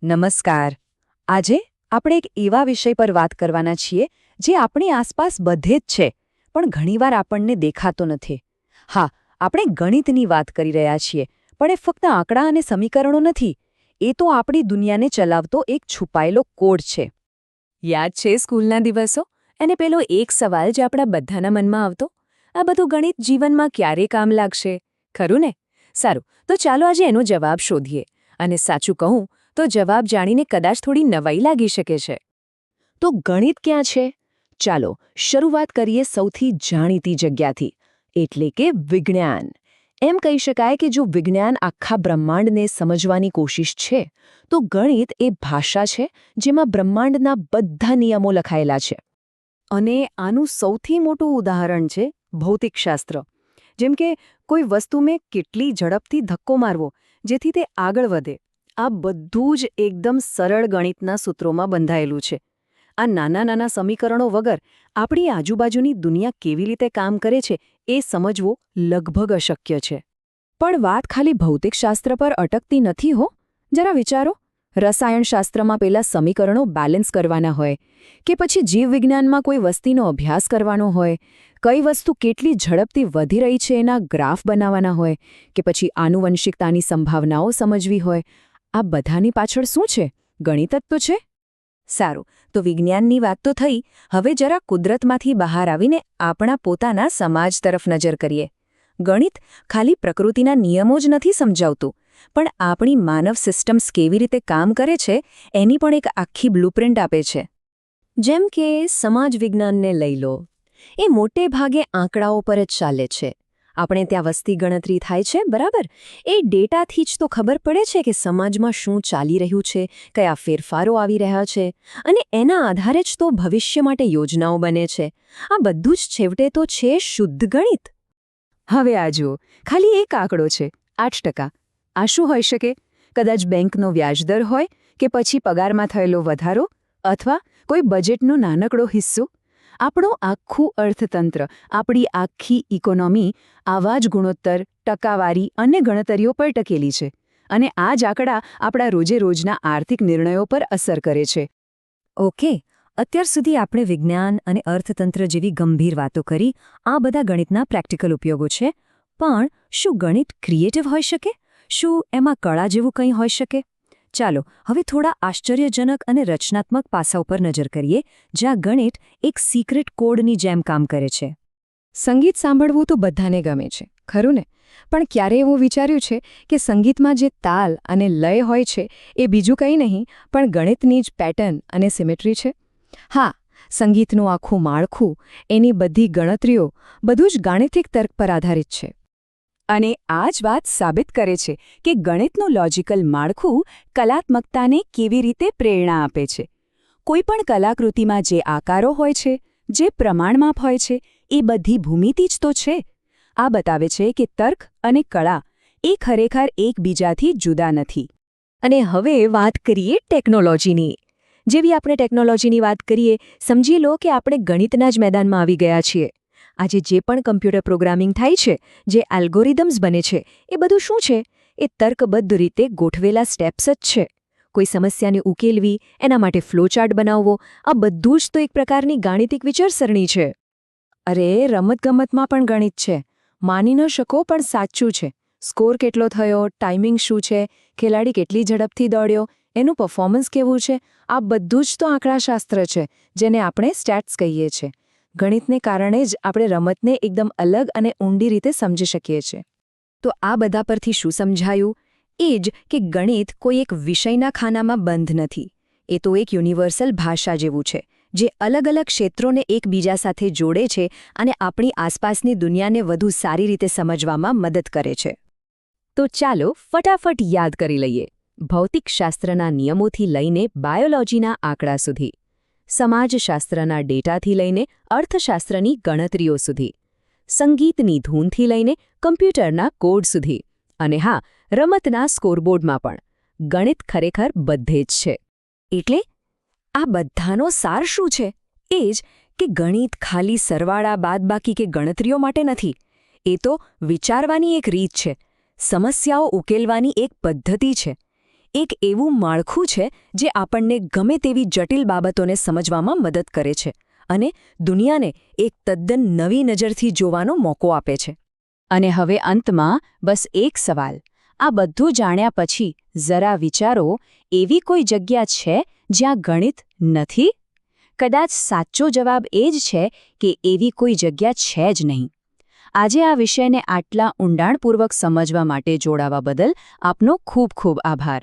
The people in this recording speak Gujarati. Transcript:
નમસ્કાર. આજે આપણે એક એવા વિષય પર વાત કરવાના છીએ જે આપણી આસપાસ બધે જ છે, પણ ઘણીવાર આપણને દેખાતો નથી. હા, આપણે ગણિતની વાત કરી રહ્યા છીએ, પણ એ ફક્ત આંકડા અને સમીકરણો નથી. એ તો આપણી દુનિયાને ચલાવતો એક છુપાયેલો કોડ છે. યાદ છે સ્કૂલના દિવસો? અને પેલો એક સવાલ જે આપણા બધાના મનમાં આવતો, આ બધું ગણિત જીવનમાં ક્યારે કામ લાગશે? ખરું ને? સારું, તો ચાલો આજે એનો જવાબ શોધીએ. અને સાચું કહું તો જવાબ જાણીને કદાચ થોડી નવાઈ લાગી શકે છે. તો ગણિત ક્યાં છે? ચાલો શરૂઆત કરીએ સૌથી જાણીતી જગ્યાથી, એટલે કે વિજ્ઞાન. એમ કહી શકાય કે જો વિજ્ઞાન આખા બ્રહ્માંડને સમજવાની કોશિશ છે, તો ગણિત એ ભાષા છે જેમાં બ્રહ્માંડના બધા નિયમો લખાયેલા છે. અને આનું સૌથી મોટું ઉદાહરણ છે ભૌતિકશાસ્ત્ર. જેમ કે કોઈ વસ્તુને કેટલી ઝડપથી ધક્કો મારવો જેથી તે આગળ વધે, આ બધું જ એકદમ સરળ ગણિતના સૂત્રોમાં બંધાયેલું છે. આ નાના નાના સમીકરણો વગર આપણી આજુબાજુની દુનિયા કેવી રીતે કામ કરે છે એ સમજવું લગભગ અશક્ય છે. પણ વાત ખાલી ભૌતિકશાસ્ત્ર પર અટકતી નથી હો. જરા વિચારો, રસાયણશાસ્ત્રમાં પેલા સમીકરણો બેલેન્સ કરવાના હોય, કે પછી જીવવિજ્ઞાનમાં કોઈ વસ્તીનો અભ્યાસ કરવાનો હોય, કઈ વસ્તુ કેટલી ઝડપથી વધી રહી છે એના ગ્રાફ બનાવવાના હોય, કે પછી આનુવંશિકતાની સંભાવનાઓ સમજવી હોય, આ બધાની પાછળ શું છે? ગણિત જ તો છે. સારું, તો વિજ્ઞાનની વાત તો થઈ. હવે જરા કુદરતમાંથી બહાર આવીને આપણા પોતાના સમાજ તરફ નજર કરીએ. ગણિત ખાલી પ્રકૃતિના નિયમો જ નથી સમજાવતું, પણ આપણી માનવ સિસ્ટમ્સ કેવી રીતે કામ કરે છે એની પણ એક આખી બ્લુપ્રિન્ટ આપે છે. જેમ કે સમાજ વિજ્ઞાનને લઈ લો. એ મોટે ભાગે આંકડાઓ પર જ ચાલે છે. આપણે ત્યાં વસ્તી ગણતરી થાય છે, બરાબર? એ ડેટાથી જ તો ખબર પડે છે કે સમાજમાં શું ચાલી રહ્યું છે, કયા ફેરફારો આવી રહ્યા છે, અને એના આધારે જ તો ભવિષ્ય માટે યોજનાઓ બને છે. આ બધું જ છેવટે તો છે શુદ્ધ ગણિત. હવે આ જુઓ, ખાલી એક આંકડો છે, 8%. આ શું હોઈ શકે? કદાચ બેંકનો વ્યાજદર હોય, કે પછી પગારમાં થયેલો વધારો, અથવા કોઈ બજેટનો નાનકડો હિસ્સો. આપણું આખું અર્થતંત્ર, આપણી આખી ઇકોનોમી આવા જ ગુણોત્તર, ટકાવારી અને ગણતરીઓ પર ટકેલી છે. અને આ જ આંકડા આપણા રોજે રોજના આર્થિક નિર્ણયો પર અસર કરે છે. ઓકે, અત્યાર સુધી આપણે વિજ્ઞાન અને અર્થતંત્ર જેવી ગંભીર વાતો કરી. આ બધા ગણિતના પ્રેક્ટિકલ ઉપયોગો છે. પણ શું ગણિત ક્રિએટિવ હોઈ શકે? શું એમાં કળા જેવું કંઈ હોઈ શકે? ચાલો હવે થોડા આશ્ચર્યજનક અને રચનાત્મક પાસા ઉપર નજર કરીએ, જ્યાં ગણિત એક સિક્રેટ કોડની જેમ કામ કરે છે. સંગીત સાંભળવું તો બધાને ગમે છે, ખરું ને? પણ ક્યારે એવું વિચાર્યું છે કે સંગીતમાં જે તાલ અને લય હોય છે એ બીજું કંઈ નહીં પણ ગણિતની જ પેટર્ન અને સિમેટ્રી છે? હા, સંગીતનું આખું માળખું, એની બધી ગણતરીઓ, બધું જ ગાણિતિક તર્ક પર આધારિત છે. અને આ જ વાત સાબિત કરે છે કે ગણિતનું લોજિકલ માળખું કલાત્મકતાને કેવી રીતે પ્રેરણા આપે છે. કોઈપણ કલાકૃતિમાં જે આકારો હોય છે, જે પ્રમાણમાપ હોય છે, એ બધી ભૂમિતિ જ તો છે. આ બતાવે છે કે તર્ક અને કળા એ ખરેખર એકબીજાથી જુદા નથી. અને હવે વાત કરીએ ટેકનોલોજીની. જેવી આપણે ટેકનોલોજીની વાત કરીએ, સમજી લો કે આપણે ગણિતના જ મેદાનમાં આવી ગયા છીએ. આજે જે પણ કમ્પ્યુટર પ્રોગ્રામિંગ થાય છે, જે એલ્ગોરિધમ્સ બને છે, એ બધું શું છે? એ તર્કબદ્ધ રીતે ગોઠવેલા સ્ટેપ્સ જ છે. કોઈ સમસ્યાને ઉકેલવી, એના માટે ફ્લોચાર્ટ બનાવવો, આ બધું જ તો એક પ્રકારની ગાણિતિક વિચારસરણી છે. અરે, રમતગમતમાં પણ ગણિત છે. માની ન શકો પણ સાચું છે. સ્કોર કેટલો થયો, ટાઈમિંગ શું છે, ખેલાડી કેટલી ઝડપથી દોડ્યો, એનું પરફોર્મન્સ કેવું છે, આ બધું જ તો આંકડાશાસ્ત્ર છે, જેને આપણે સ્ટેટ્સ કહીએ છીએ. ગણિતને કારણે જ આપણે રમતને એકદમ અલગ અને ઊંડી રીતે સમજી શકીએ છીએ. તો આ બધા પરથી શું સમજાયું? એ જ કે ગણિત કોઈ એક વિષયના ખાનામાં બંધ નથી. એ તો એક યુનિવર્સલ ભાષા જેવું છે, જે અલગ અલગ ક્ષેત્રોને એકબીજા સાથે જોડે છે અને આપણી આસપાસની દુનિયાને વધુ સારી રીતે સમજવામાં મદદ કરે છે. તો ચાલો ફટાફટ યાદ કરી લઈએ. ભૌતિકશાસ્ત્રના નિયમોથી લઈને બાયોલોજીના આંકડા સુધી, સમાજશાસ્ત્રના ડેટાથી લઈને અર્થશાસ્ત્રની ગણતરીઓ સુધી, સંગીતની ધૂનથી લઈને કમ્પ્યુટરના કોડ સુધી, અને હા, રમતના સ્કોરબોર્ડમાં પણ ગણિત ખરેખર બધે જ છે. એટલે આ બધાનો સાર શું છે? એ જ કે ગણિત ખાલી સરવાળા બાદબાકી કે ગણતરીઓ માટે નથી. એ તો વિચારવાની એક રીત છે, સમસ્યાઓ ઉકેલવાની એક પદ્ધતિ છે. એક એવું માળખું છે જે આપણને ગમે તેવી જટિલ બાબતોને સમજવામાં મદદ કરે છે અને દુનિયાને એક તદ્દન નવી નજરથી જોવાનો મોકો આપે છે. અને હવે અંતમાં બસ એક સવાલ. આ બધું જાણ્યા પછી જરા વિચારો, એવી કોઈ જગ્યા છે જ્યાં ગણિત નથી? કદાચ સાચો જવાબ એ જ છે કે એવી કોઈ જગ્યા છે જ નહીં. આજે આ વિષયને આટલા ઊંડાણપૂર્વક સમજવા માટે જોડાવા બદલ આપનો ખૂબ ખૂબ આભાર.